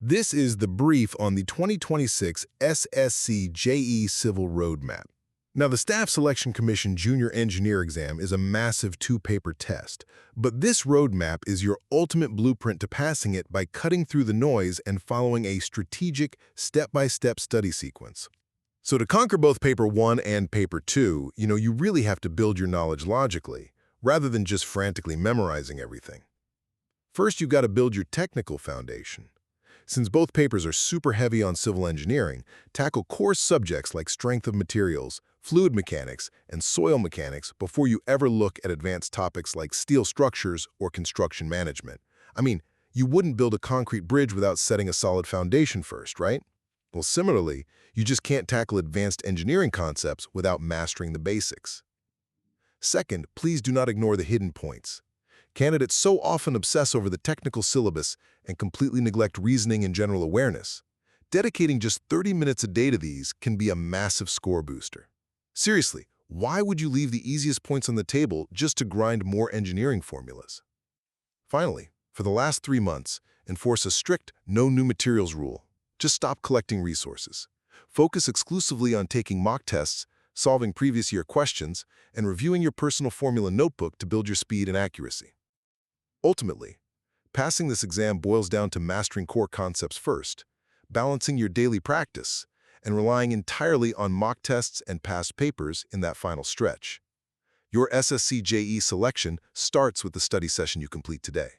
This is the brief on the 2026 SSC JE Civil Roadmap. Now, the Staff Selection Commission Junior Engineer exam is a massive two-paper test, but this roadmap is your ultimate blueprint to passing it by cutting through the noise and following a strategic, step-by-step study sequence. So to conquer both Paper 1 and Paper 2, you really have to build your knowledge logically, rather than just frantically memorizing everything. First, you've got to build your technical foundation. Since both papers are super heavy on civil engineering, tackle core subjects like strength of materials, fluid mechanics, and soil mechanics before you ever look at advanced topics like steel structures or construction management. You wouldn't build a concrete bridge without setting a solid foundation first, right? Well, similarly, you just can't tackle advanced engineering concepts without mastering the basics. Second, please do not ignore the hidden points. Candidates so often obsess over the technical syllabus and completely neglect reasoning and general awareness. Dedicating just 30 minutes a day to these can be a massive score booster. Seriously, why would you leave the easiest points on the table just to grind more engineering formulas? Finally, for the last 3 months, enforce a strict no new materials rule. Just stop collecting resources. Focus exclusively on taking mock tests, solving previous year questions, and reviewing your personal formula notebook to build your speed and accuracy. Ultimately, passing this exam boils down to mastering core concepts first, balancing your daily practice, and relying entirely on mock tests and past papers in that final stretch. Your SSC JE selection starts with the study session you complete today.